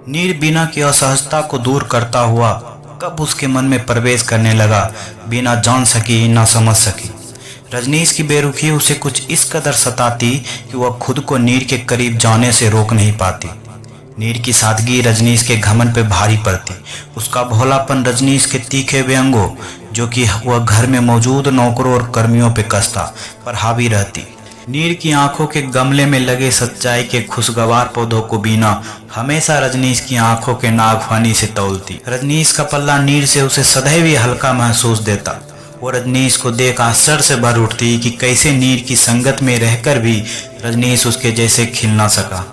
नीर बीना की असहजता को दूर करता हुआ कब उसके मन में प्रवेश करने लगा, बीना जान सकी ना समझ सकी। रजनीश की बेरुखी उसे कुछ इस कदर सताती कि वह खुद को नीर के करीब जाने से रोक नहीं पाती। नीर की सादगी रजनीश के घमंड पे भारी पड़ती। उसका भोलापन रजनीश के तीखे व्यंगों, जो कि वह घर में मौजूद नौकरों और कर्मियों पे कसता, पर हावी रहती। नीर की आंखों के गमले में लगे सच्चाई के खुशगवार पौधों को बीना हमेशा रजनीश की आंखों के नागफानी से तौलती। रजनीश का पल्ला नीर से उसे सदैव ही हल्का महसूस देता। वो रजनीश को देख आश्चर्य से भर उठती कि कैसे नीर की संगत में रहकर भी रजनीश उसके जैसे खिल ना सका।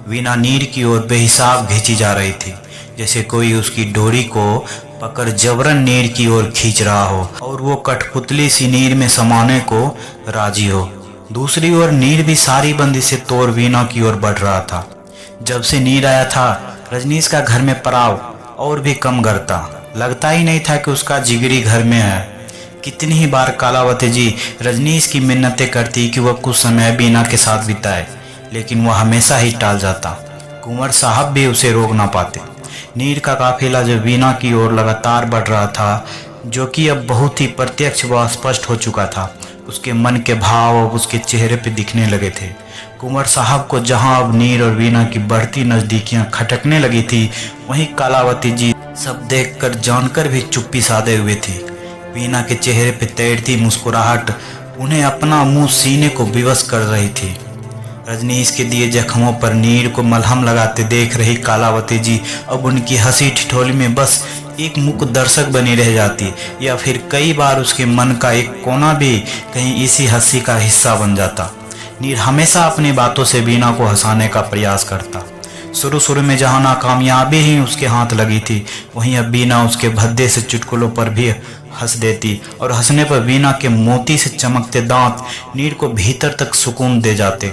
वीना नीर की ओर बेहिसाब खींची जा रही थी, जैसे कोई उसकी डोरी को पकड़ जबरन नीर की ओर खींच रहा हो और वो कठपुतली सी नीर में समाने को राजी हो। दूसरी ओर नीर भी सारी बंदी से तोड़ वीना की ओर बढ़ रहा था। जब से नीर आया था रजनीश का घर में पड़ाव और भी कम करता। लगता ही नहीं था कि उसका जिगरी घर में है। कितनी ही बार कालावती जी रजनीश की मिन्नतें करती कि वह कुछ समय बीना के साथ बिताए, लेकिन वह हमेशा ही टाल जाता। कुंवर साहब भी उसे रोक ना पाते। नीर का काफिला जो बीना की ओर लगातार बढ़ रहा था, जो कि अब बहुत ही प्रत्यक्ष व स्पष्ट हो चुका था, उसके मन के भाव अब उसके चेहरे पे दिखने लगे थे। कुंवर साहब को जहां अब नीर और वीना की बढ़ती नजदीकियां खटकने लगी थी, वहीं कालावती जी सब देखकर जानकर भी चुप्पी साधे हुए थी। वीना के चेहरे पे तैरती मुस्कुराहट उन्हें अपना मुंह सीने को विवश कर रही थी। रजनीश के दिए जख्मों पर नीर को मलहम लगाते देख रही कालावती जी अब उनकी हंसी ठिठोली में बस एक मुक दर्शक बनी रह जाती, या फिर कई बार उसके मन का एक कोना भी कहीं इसी हंसी का हिस्सा बन जाता। नीर हमेशा अपनी बातों से बीना को हंसाने का प्रयास करता। शुरू में जहां नाकामयाबी ही उसके हाथ लगी थी, वहीं अब बीना उसके भद्दे से चुटकुलों पर भी हंस देती और हंसने पर बीना के मोती से चमकते दांत नीर को भीतर तक सुकून दे जाते।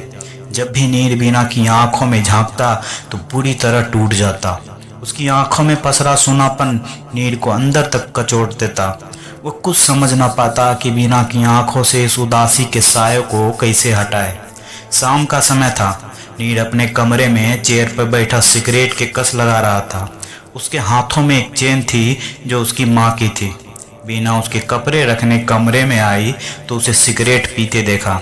जब भी नीर बीना की आंखों में झांकता तो पूरी तरह टूट जाता। उसकी आंखों में पसरा सूनापन नीर को अंदर तक कचोट देता। वो कुछ समझ ना पाता कि बीना की आंखों से इस उदासी के साये को कैसे हटाए। शाम का समय था। नीर अपने कमरे में चेयर पर बैठा सिगरेट के कस लगा रहा था। उसके हाथों में एक चेन थी जो उसकी माँ की थी। बीना उसके कपड़े रखने कमरे में आई तो उसे सिगरेट पीते देखा।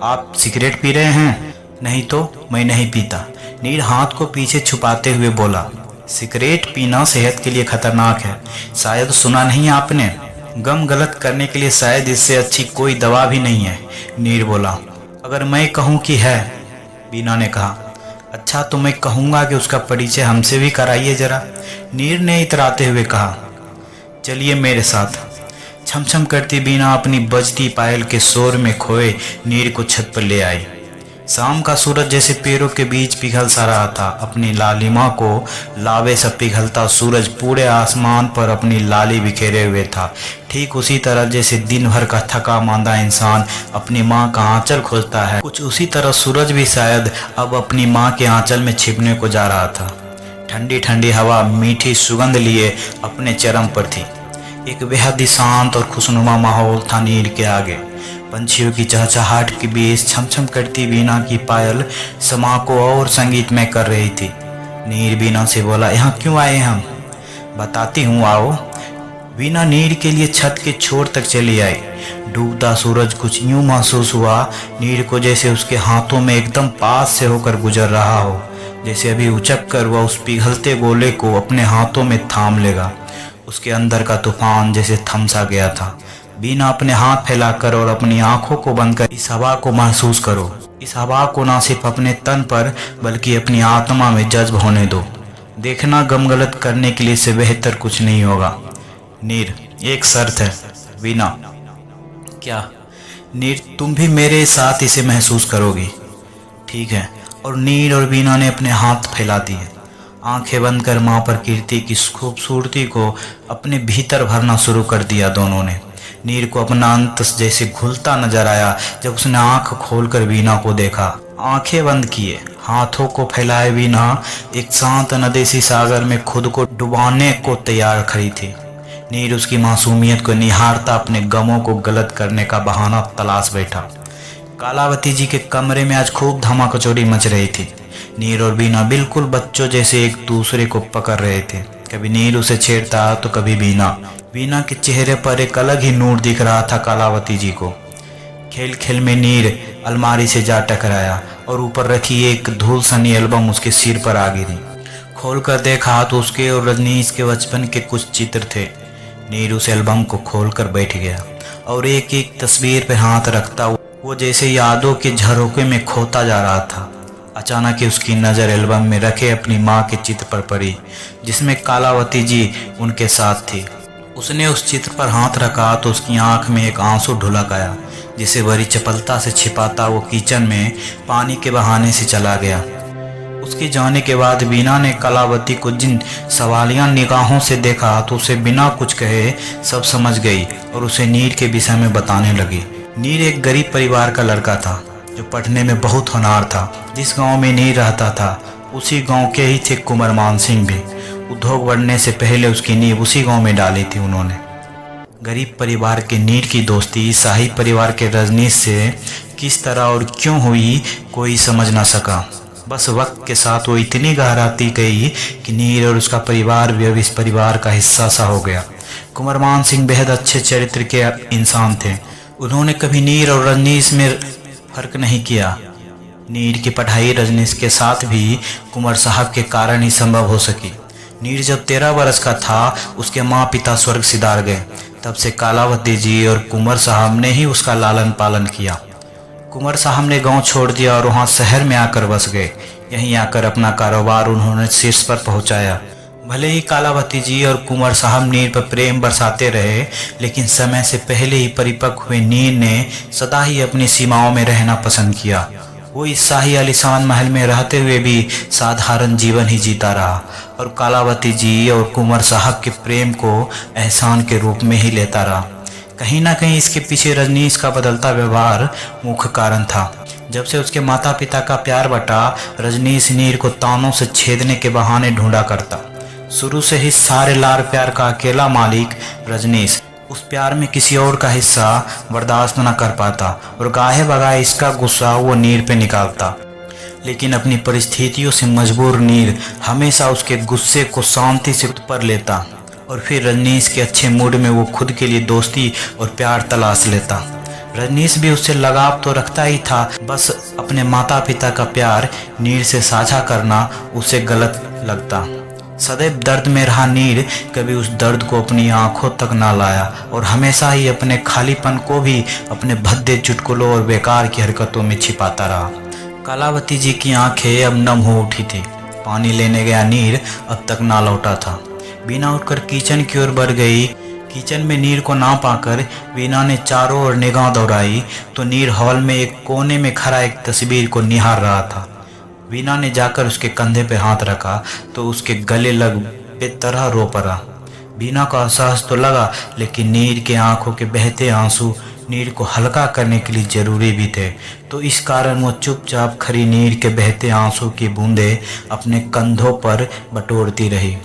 आप सिगरेट पी रहे हैं? नहीं तो मैं नहीं पीता, नीर हाथ को पीछे छुपाते हुए बोला। सिगरेट पीना सेहत के लिए खतरनाक है, शायद सुना नहीं आपने। गम गलत करने के लिए शायद इससे अच्छी कोई दवा भी नहीं है, नीर बोला। अगर मैं कहूँ कि है, बीना ने कहा। अच्छा तो मैं कहूँगा कि उसका परिचय हमसे भी कराइए जरा, नीर ने इतराते हुए कहा। चलिए मेरे साथ। छमछम करती बीना अपनी बजती पायल के शोर में खोए नीर को छत पर ले आई। शाम का सूरज जैसे पेड़ों के बीच पिघल सा रहा था। अपनी लालिमा को लावे सा पिघलता सूरज पूरे आसमान पर अपनी लाली बिखेरे हुए था। ठीक उसी तरह जैसे दिन भर का थका मांदा इंसान अपनी माँ का आंचल खोजता है, कुछ उसी तरह सूरज भी शायद अब अपनी माँ के आंचल में छिपने को जा रहा था। ठंडी ठंडी हवा मीठी सुगंध लिए अपने चरम पर थी। एक बेहद ही शांत और खुशनुमा माहौल था नीर के आगे। पंछियों की चहचहाहट के बीच छमछम करती बीना की पायल समा को और संगीतमय कर रही थी। नीर बीना से बोला, यहाँ क्यों आए हम? बताती हूँ, आओ। बीना नीर के लिए छत के छोर तक चली आई। डूबता सूरज कुछ यूं महसूस हुआ नीर को जैसे उसके हाथों में एकदम पास से होकर गुजर रहा हो, जैसे अभी उचक कर वह उस पिघलते गोले को अपने हाथों में थाम लेगा। उसके अंदर का तूफान जैसे थम सा गया था। बीना अपने हाथ फैलाकर और अपनी आंखों को बंद कर इस हवा को महसूस करो। इस हवा को ना सिर्फ अपने तन पर बल्कि अपनी आत्मा में जज्ब होने दो। देखना गम गलत करने के लिए से बेहतर कुछ नहीं होगा। नीर, एक शर्त है। बीना, क्या? नीर, तुम भी मेरे साथ इसे महसूस करोगी, ठीक है? और नीर और बीना ने अपने हाथ फैला दिए। आंखें बंद कर माँ प्रकृति की खूबसूरती को अपने भीतर भरना शुरू कर दिया दोनों ने। नीर को अपना अंत जैसे घुलता नजर आया जब उसने आंख खोलकर बीना को देखा। आंखें बंद किए, हाथों को फैलाए बीना एक शांत नदी सी सागर में खुद को डुबाने को तैयार खड़ी थी। नीर उसकी मासूमियत को निहारता अपने गमों को गलत करने का बहाना तलाश बैठा। कालावती जी के कमरे में आज खूब धमाकचौड़ी मच रही थी। नीर और बीना बिल्कुल बच्चों जैसे एक दूसरे को पकड़ रहे थे। कभी नीर उसे छेड़ता तो कभी बीना। बीना के चेहरे पर एक अलग ही नूर दिख रहा था कलावती जी को। खेल खेल में नीर अलमारी से जा टकराया और ऊपर रखी एक धूल सनी एल्बम उसके सिर पर आ गिरी। खोल कर देखा तो उसके और रजनीश के बचपन के कुछ चित्र थे। नीर उस एल्बम को खोल कर बैठ गया और एक एक तस्वीर पर हाथ रखता वो जैसे यादों के झरोखे में खोता जा रहा था। अचानक ही उसकी नज़र एल्बम में रखे अपनी माँ के चित्र पर पड़ी, जिसमें कलावती जी उनके साथ थी। उसने उस चित्र पर हाथ रखा तो उसकी आंख में एक आंसू ढुलक आया, जिसे बड़ी चपलता से छिपाता वो किचन में पानी के बहाने से चला गया। उसके जाने के बाद बीना ने कलावती को जिन सवालिया निगाहों से देखा तो उसे बिना कुछ कहे सब समझ गई और उसे नीर के विषय में बताने लगी। नीर एक गरीब परिवार का लड़का था जो पढ़ने में बहुत होनहार था। जिस गांव में नीर रहता था उसी गांव के ही थे कुंवर मान सिंह भी। उद्योग बढ़ने से पहले उसकी नींव उसी गांव में डाली थी उन्होंने। गरीब परिवार के नीर की दोस्ती शाही परिवार के रजनीश से किस तरह और क्यों हुई कोई समझ ना सका। बस वक्त के साथ वो इतनी गहराती गई कि नीर और उसका परिवार भी अब इस परिवार का हिस्सा सा हो गया। कुंवर मान सिंह बेहद अच्छे चरित्र के इंसान थे। उन्होंने कभी नीर और रजनीश में फर्क नहीं किया। नीर की पढ़ाई रजनीश के साथ भी कुंवर साहब के कारण ही संभव हो सकी। नीर जब 13 वर्ष का था उसके माँ पिता स्वर्ग सिधार गए। तब से कलावती जी और कुंवर साहब ने ही उसका लालन पालन किया। कुंवर साहब ने गांव छोड़ दिया और वहां शहर में आकर बस गए। यहीं आकर अपना कारोबार उन्होंने शीर्ष पर पहुंचाया। भले ही कलावती जी और कुंवर साहब नीर पर प्रेम बरसाते रहे, लेकिन समय से पहले ही परिपक्व हुए नीर ने सदा ही अपनी सीमाओं में रहना पसंद किया। वो इस शाही आलीशान महल में रहते हुए भी साधारण जीवन ही जीता रहा और कलावती जी और कुंवर साहब के प्रेम को एहसान के रूप में ही लेता रहा। कहीं ना कहीं इसके पीछे रजनीश का बदलता व्यवहार मुख्य कारण था। जब से उसके माता पिता का प्यार बटा, रजनीश नीर को तानों से छेदने के बहाने ढूंढा करता। शुरू से ही सारे लार प्यार का अकेला मालिक रजनीश उस प्यार में किसी और का हिस्सा बर्दाश्त न कर पाता और गाहे बगाए इसका गुस्सा वो नीर पे निकालता। लेकिन अपनी परिस्थितियों से मजबूर नीर हमेशा उसके गुस्से को शांति से ऊपर लेता और फिर रजनीश के अच्छे मूड में वो खुद के लिए दोस्ती और प्यार तलाश लेता। रजनीश भी उससे लगाव तो रखता ही था, बस अपने माता पिता का प्यार नीर से साझा करना उसे गलत लगता। सदैव दर्द में रहा नीर कभी उस दर्द को अपनी आंखों तक ना लाया और हमेशा ही अपने खालीपन को भी अपने भद्दे चुटकुलों और बेकार की हरकतों में छिपाता रहा। कलावती जी की आंखें अब नम हो उठी थी। पानी लेने गया नीर अब तक ना लौटा था। बीना उठकर किचन की ओर बढ़ गई। किचन में नीर को ना पाकर बीना ने चारों ओर निगाह दौड़ाई तो नीर हॉल में एक कोने में खड़ा एक तस्वीर को निहार रहा था। बीना ने जाकर उसके कंधे पे हाथ रखा तो उसके गले लग बेतरह रो पड़ा। बीना को एहसास तो लगा, लेकिन नीर के आंखों के बहते आंसू नीर को हल्का करने के लिए जरूरी भी थे, तो इस कारण वो चुपचाप खड़ी नीर के बहते आंसू की बूंदें अपने कंधों पर बटोरती रही।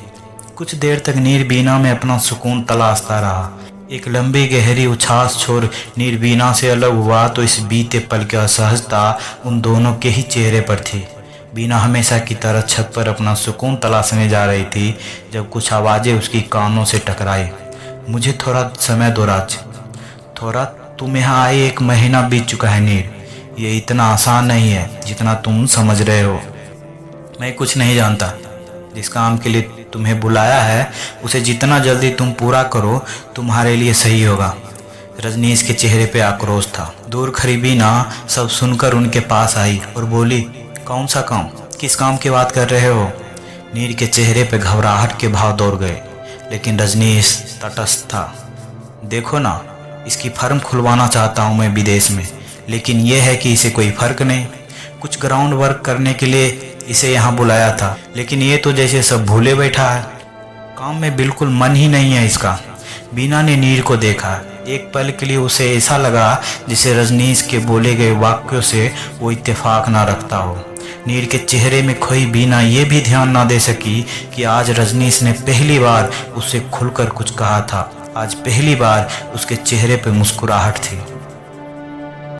कुछ देर तक नीर बीना में अपना सुकून तलाशता रहा। एक लंबी गहरी उछाल छोड़ नीर बीना से अलग हुआ तो इस बीते पल की असहजता उन दोनों के ही चेहरे पर थी। बीना हमेशा की तरह छत पर अपना सुकून तलाशने जा रही थी जब कुछ आवाज़ें उसकी कानों से टकराई। मुझे थोड़ा समय दो राज। थोड़ा? तुम यहाँ आए 1 महीना बीत चुका है नीर। ये इतना आसान नहीं है जितना तुम समझ रहे हो। मैं कुछ नहीं जानता। जिस काम के लिए तुम्हें बुलाया है उसे जितना जल्दी तुम पूरा करो तुम्हारे लिए सही होगा। रजनीश के चेहरे पे आक्रोश था। दूर खड़ी बीना सब सुनकर उनके पास आई और बोली, कौन सा काम? किस काम की बात कर रहे हो? नीर के चेहरे पे घबराहट के भाव दौड़ गए, लेकिन रजनीश तटस्थ था। देखो ना, इसकी फर्म खुलवाना चाहता हूँ मैं विदेश में, लेकिन यह है कि इसे कोई फर्क नहीं। कुछ ग्राउंड वर्क करने के लिए इसे यहाँ बुलाया था, लेकिन ये तो जैसे सब भूले बैठा है। काम में बिल्कुल मन ही नहीं है इसका। बीना ने नीर को देखा। एक पल के लिए उसे ऐसा लगा जिसे रजनीश के बोले गए वाक्यों से वो इत्तेफाक ना रखता हो। नीर के चेहरे में खोई बीना ये भी ध्यान ना दे सकी कि आज रजनीश ने पहली बार उससे खुलकर कुछ कहा था। आज पहली बार उसके चेहरे पे मुस्कुराहट थी।